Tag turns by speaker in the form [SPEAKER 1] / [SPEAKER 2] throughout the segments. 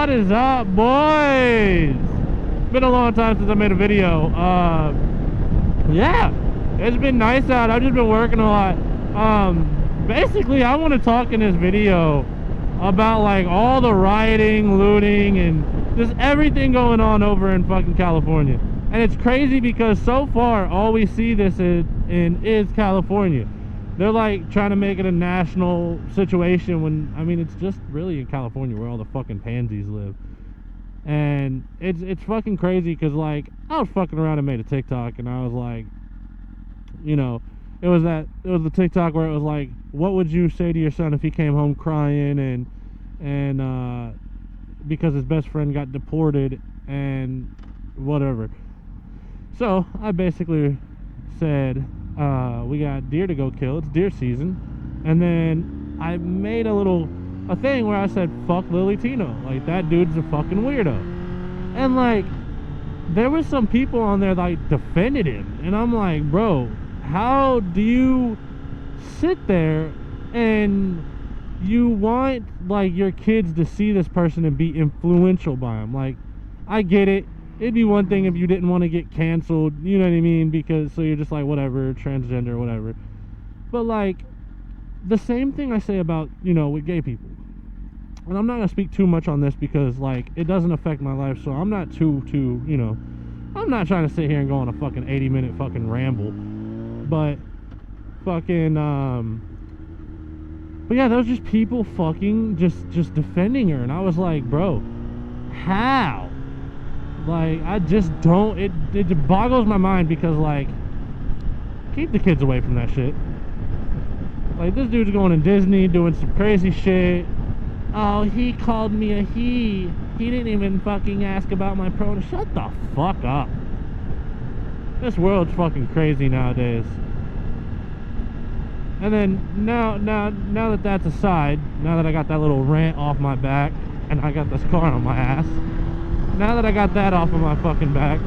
[SPEAKER 1] What is up, boys? Been a long time since I made a video. Yeah, it's been nice out. I've just been working a lot. Basically, I want to talk in this video about like all the rioting, looting, and just everything going on over in fucking California. And it's crazy because so far all we see this in is California. They're like trying to make it a national situation when, I mean, it's just really in California where all the fucking pansies live. And it's fucking crazy because like I was fucking around and made a TikTok and I was like, you know, it was the TikTok where it was like, what would you say to your son if he came home crying and because his best friend got deported and whatever. So I basically said, we got deer to go kill, it's deer season. And then I made a thing where I said, fuck LILLY TINO, like that dude's a fucking weirdo. And like there was some people on there like defended him, and I'm like, bro, how do you sit there and you want like your kids to see this person and be influential by him? Like, I get it, it'd be one thing if you didn't want to get canceled, you know what I mean, because so you're just like, whatever, transgender, whatever. But like the same thing I say about, you know, with gay people. And I'm not gonna speak too much on this because like it doesn't affect my life, so I'm not too you know, I'm not trying to sit here and go on a fucking 80-minute fucking ramble. But fucking but yeah, there was just people fucking just defending her, and I was like, bro, how? Like, I just don't, it boggles my mind because like, keep the kids away from that shit. Like, this dude's going to Disney doing some crazy shit. Oh, he called me a he didn't even fucking ask about my pronouns. Shut the fuck up. This world's fucking crazy nowadays. And then now that that's aside, now that I got that little rant off my back and I got this car on my ass, now that I got that off of my fucking back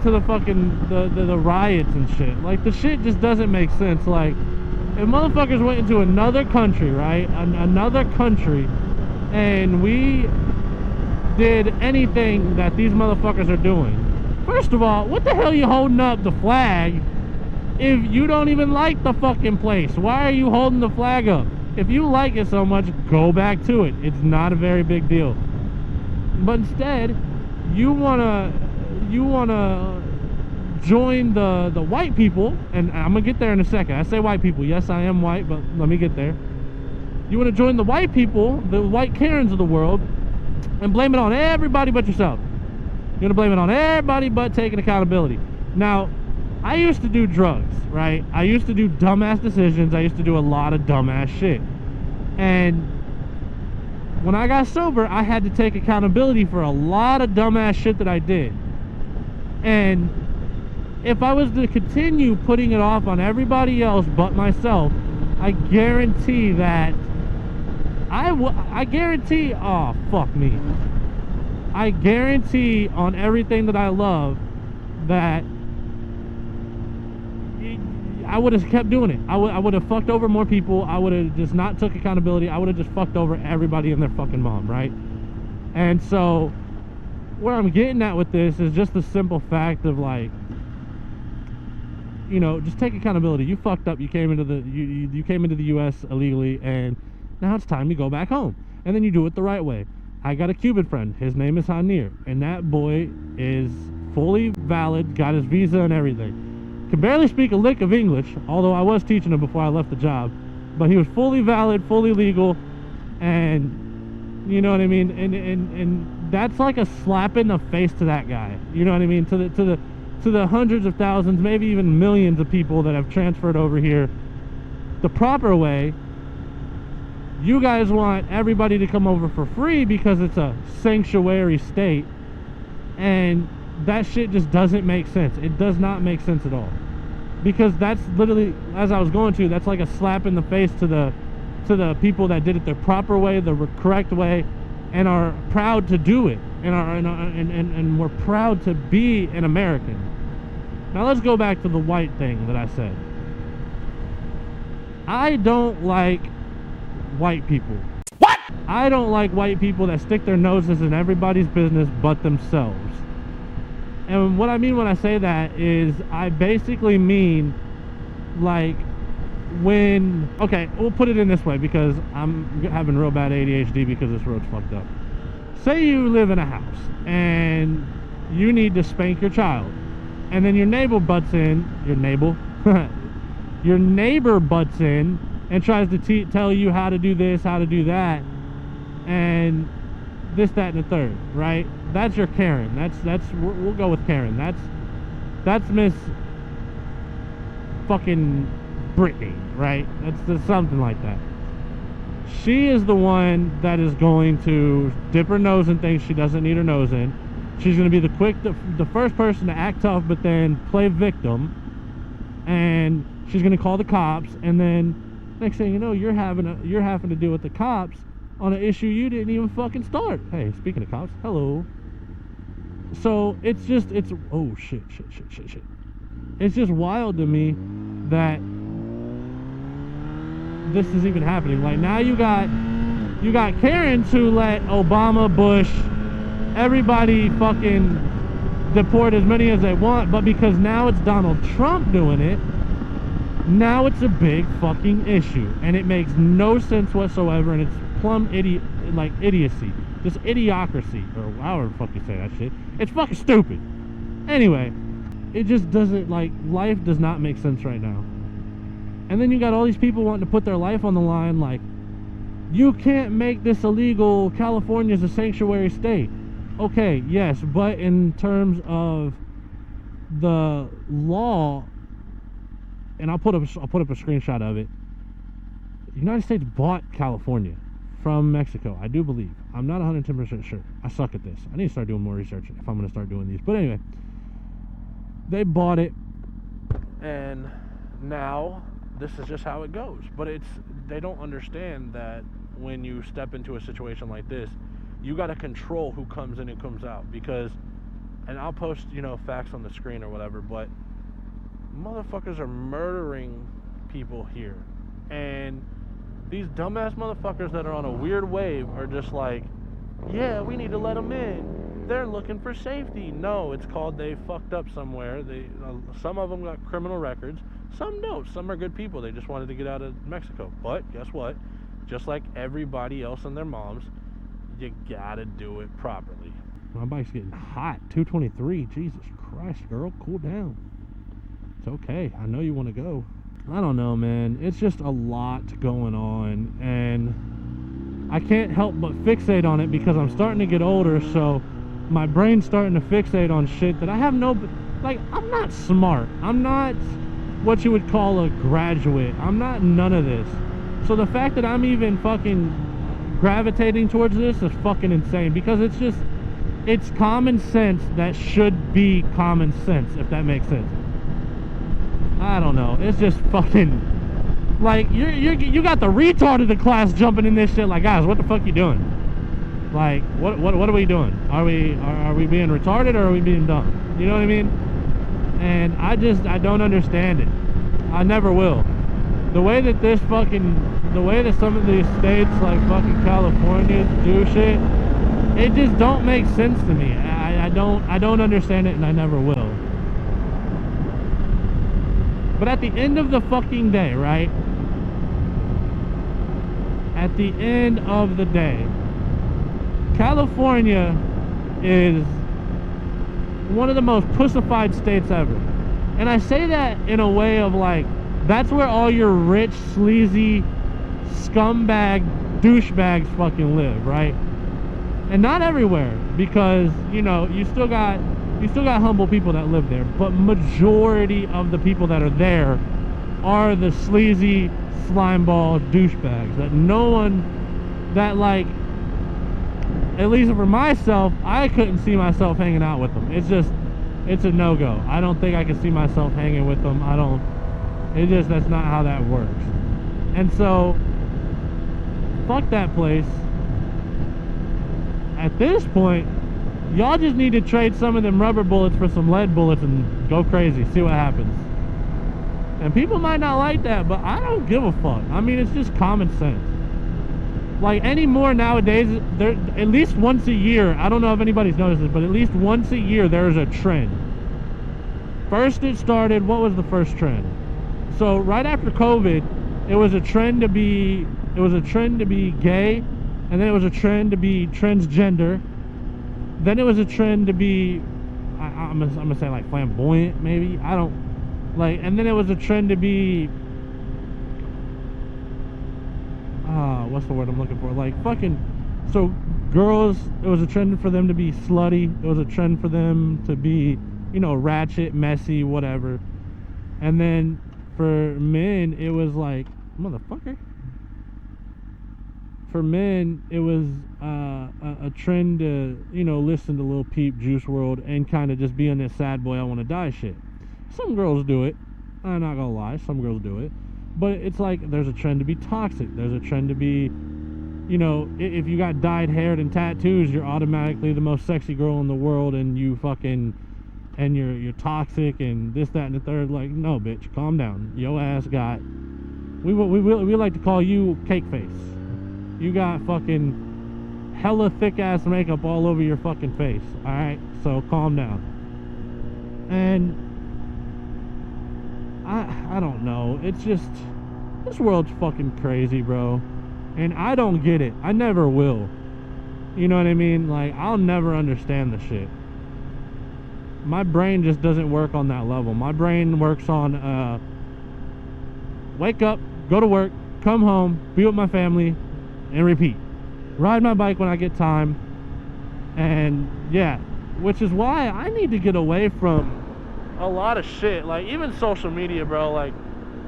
[SPEAKER 1] to the fucking the riots and shit. Like, the shit just doesn't make sense. Like, if motherfuckers went into another country, right, another country, and we did anything that these motherfuckers are doing, first of all, what the hell are you holding up the flag if you don't even like the fucking place? Why are you holding the flag up? If you like it so much, go back to it. It's not a very big deal. But instead, you wanna join the white people, and I'm gonna get there in a second. I say white people, yes, I am white, but let me get there. You want to join the white people, the white Karens of the world, and blame it on everybody but yourself. You're gonna blame it on everybody but taking accountability. Now, I used to do drugs, right? I used to do dumbass decisions. I used to do a lot of dumbass shit. And when I got sober, I had to take accountability for a lot of dumbass shit that I did. And if I was to continue putting it off on everybody else but myself, I guarantee that I guarantee, oh, fuck me. I guarantee on everything that I love that I would have kept doing it. I would have fucked over more people. I would have just not took accountability. I would have just fucked over everybody and their fucking mom, right? And so where I'm getting at with this is just the simple fact of like, you know, just take accountability. You fucked up. You came into the you came into the US illegally, and now it's time to go back home. And then you do it the right way. I got a Cuban friend. His name is Hanir, and that boy is fully valid, got his visa and everything. Can barely speak a lick of English, although I was teaching him before I left the job. But he was fully valid, fully legal, and you know what I mean? And that's like a slap in the face to that guy. You know what I mean? To the hundreds of thousands, maybe even millions of people that have transferred over here the proper way. You guys want everybody to come over for free because it's a sanctuary state, and that shit just doesn't make sense. It does not make sense at all, because that's literally, as I was going to, that's like a slap in the face to the people that did it the proper way, the correct way, and are proud to do it, and we're proud to be an American. Now let's go back to the white thing that I said. I don't like white people. What? I don't like white people that stick their noses in everybody's business but themselves. And what I mean when I say that is I basically mean, like, when, okay, we'll put it in this way because I'm having real bad ADHD because this road's fucked up. Say you live in a house and you need to spank your child, and then your neighbor butts in, your neighbor butts in and tries to tell you how to do this, how to do that, and this, that, and the third, right? That's your Karen. We'll go with Karen. That's Miss fucking Brittany, right? That's something like that. She is the one that is going to dip her nose in things she doesn't need her nose in. She's going to be the first person to act tough, but then play victim, and she's going to call the cops, and then next thing you know, you're having to deal with the cops on an issue you didn't even fucking start. Hey, speaking of cops, hello. So it's oh shit. It's just wild to me that this is even happening. Like, now you got Karens who let Obama, Bush, everybody fucking deport as many as they want, but because now it's Donald Trump doing it, now it's a big fucking issue, and it makes no sense whatsoever, and it's plumb idiocy, just idiocracy, or however the fuck you say that shit. It's fucking stupid. Anyway, it just doesn't, like, life does not make sense right now. And then you got all these people wanting to put their life on the line, like, you can't make this illegal, California's a sanctuary state. Okay, yes, but in terms of the law, and I'll put up a screenshot of it. The United States bought California from Mexico, I do believe. I'm not 110% sure. I suck at this. I need to start doing more research if I'm going to start doing these. But anyway, they bought it, and now this is just how it goes. But they don't understand that when you step into a situation like this, you got to control who comes in and comes out, because, and I'll post, facts on the screen or whatever, but motherfuckers are murdering people here, and these dumbass motherfuckers that are on a weird wave are just like, yeah, we need to let them in, they're looking for safety. No, it's called they fucked up somewhere. Some of them got criminal records, some don't. Some are good people, they just wanted to get out of Mexico. But guess what, just like everybody else and their moms, you gotta do it properly. My bike's getting hot. 223. Jesus Christ, girl, cool down. It's okay. I know you want to go. I don't know, man. It's just a lot going on, and I can't help but fixate on it because I'm starting to get older, so my brain's starting to fixate on shit that I have no... Like, I'm not smart. I'm not what you would call a graduate. I'm not none of this. So the fact that I'm even fucking gravitating towards this is fucking insane, because it's common sense that should be common sense, if that makes sense. I don't know. It's just fucking, like, you got the retard of the class jumping in this shit. Like, guys, what the fuck you doing? Like, what are we doing? Are we being retarded, or are we being dumb? You know what I mean? And I don't understand it. I never will. The way that some of these states like fucking California do shit, it just don't make sense to me. I don't understand it, and I never will. But at the end of the fucking day, right? At the end of the day, California is one of the most pussified states ever. And I say that in a way of like, that's where all your rich, sleazy, scumbag, douchebags fucking live, right? And not everywhere, because, you still got humble people that live there, but majority of the people that are there are the sleazy slimeball douchebags that no one, that, like, at least for myself, I couldn't see myself hanging out with them. It's a no-go. I don't think I can see myself hanging with them. That's not how that works. And so, fuck that place. At this point, y'all just need to trade some of them rubber bullets for some lead bullets and go crazy, see what happens. And people might not like that, but I don't give a fuck. I mean, it's just common sense. Like anymore nowadays, there at least once a year, I don't know if anybody's noticed this, but at least once a year there's a trend. First it started, what was the first trend? So right after COVID, it was a trend to be gay, and then it was a trend to be transgender. Then it was a trend to be, I'm gonna say like flamboyant, maybe. I don't like. And then it was a trend to be, what's the word I'm looking for? Like fucking. So girls, it was a trend for them to be slutty. It was a trend for them to be, you know, ratchet, messy, whatever. And then for men, it was like, motherfucker. For men, it was a trend to, you know, listen to Lil Peep, Juice WRLD, and kind of just be on this sad boy, I want to die shit. Some girls do it. I'm not gonna lie, some girls do it. But it's like, there's a trend to be toxic. There's a trend to be, you know, if you got dyed hair and tattoos, you're automatically the most sexy girl in the world, and you fucking, and you're toxic and this, that, and the third. Like, no, bitch, calm down. Yo ass got, we like to call you cake face. You got fucking hella thick ass makeup all over your fucking face. Alright, so calm down. And I don't know. It's just, this world's fucking crazy, bro. And I don't get it. I never will. You know what I mean? Like, I'll never understand the shit. My brain just doesn't work on that level. My brain works on wake up, go to work, come home, be with my family, and repeat. Ride my bike when I get time. And yeah, which is why I need to get away from a lot of shit. Like even social media, bro. Like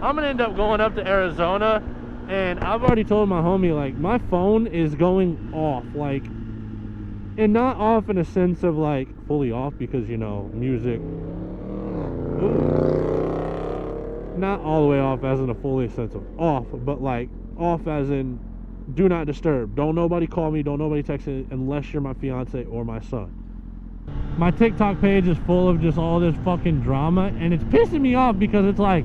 [SPEAKER 1] I'm gonna end up going up to Arizona, and I've already told my homie, like, my phone is going off. Like, and not off in a sense of like fully off, because, you know, music. Ooh. Not all the way off as in a fully sense of off, but like off as in do not disturb. Don't nobody call me, don't nobody text me unless you're my fiance or my son. My TikTok page is full of just all this fucking drama, and it's pissing me off because it's like,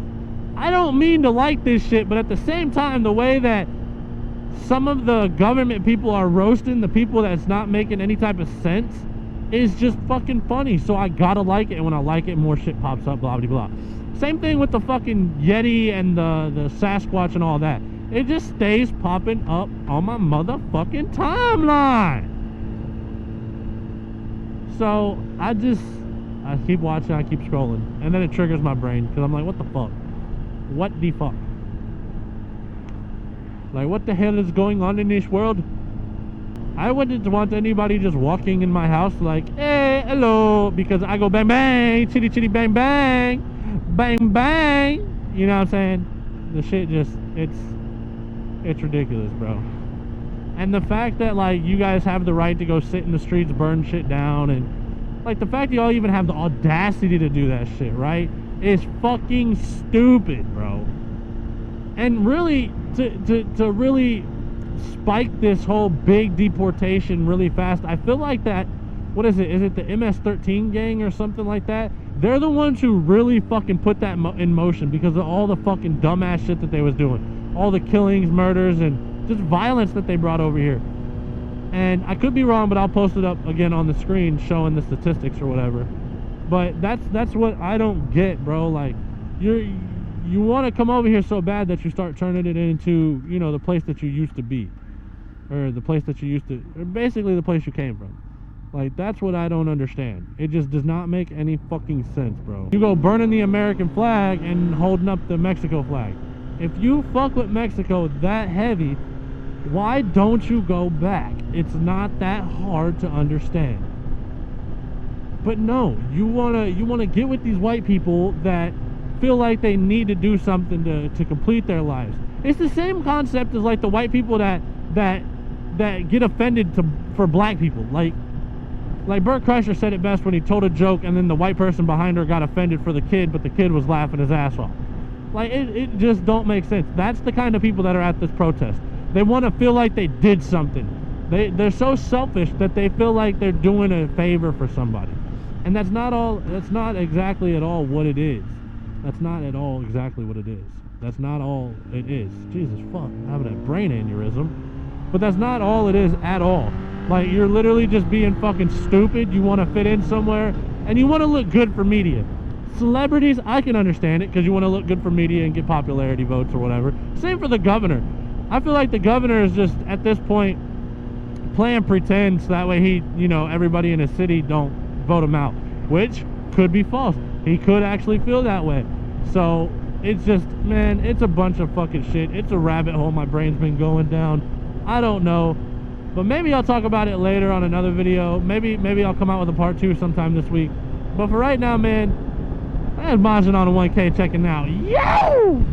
[SPEAKER 1] I don't mean to like this shit, but at the same time, the way that some of the government people are roasting the people that's not making any type of sense is just fucking funny. So I gotta like it, and when I like it, more shit pops up, blah blah blah. Same thing with the fucking Yeti and the Sasquatch and all that. It just stays popping up on my motherfucking timeline. So I keep watching, I keep scrolling, and then it triggers my brain because I'm like, what the fuck? What the fuck? Like, what the hell is going on in this world? I wouldn't want anybody just walking in my house like, hey, hello, because I go bang bang, chitty chitty bang bang, bang bang. You know what I'm saying? The shit just, it's ridiculous, bro. And the fact that, like, you guys have the right to go sit in the streets, burn shit down, and like the fact that y'all even have the audacity to do that shit, right, is fucking stupid, bro. And really, to really spike this whole big deportation really fast, I feel like that, what is it the MS-13 gang or something like that? They're the ones who really fucking put that in motion because of all the fucking dumbass shit that they was doing, all the killings, murders, and just violence that they brought over here. And I could be wrong, but I'll post it up again on the screen showing the statistics or whatever. But that's what I don't get, bro. Like, you want to come over here so bad that you start turning it into, you know, the place that you used to be, or the place that you used to, or basically the place you came from. Like, that's what I don't understand. It just does not make any fucking sense, bro. You go burning the American flag and holding up the Mexico flag. If you fuck with Mexico that heavy, why don't you go back? It's not that hard to understand. But no, you wanna get with these white people that feel like they need to do something to complete their lives. It's the same concept as like the white people that get offended for black people. Like Bert Kreischer said it best when he told a joke and then the white person behind her got offended for the kid, but the kid was laughing his ass off. Like, it just don't make sense. That's the kind of people that are at this protest. They want to feel like they did something. They're so selfish that they feel like they're doing a favor for somebody. And that's not exactly at all what it is. That's not at all exactly what it is. That's not all it is. Jesus fuck, I'm having a brain aneurysm. but that's not all it is at all. Like, you're literally just being fucking stupid. You want to fit in somewhere, and you want to look good for media. Celebrities, I can understand it, because you want to look good for media and get popularity votes or whatever. Same for the governor. I feel like the governor is just, at this point, playing pretend, so that way he, you know, everybody in his city don't vote him out, which could be false. He could actually feel that way. So it's just, man, it's a bunch of fucking shit. It's a rabbit hole my brain's been going down. I don't know, but maybe I'll talk about it later on another video. Maybe I'll come out with a part 2 sometime this week. But for right now, man, I had Majin on a 1K checking out. Yo!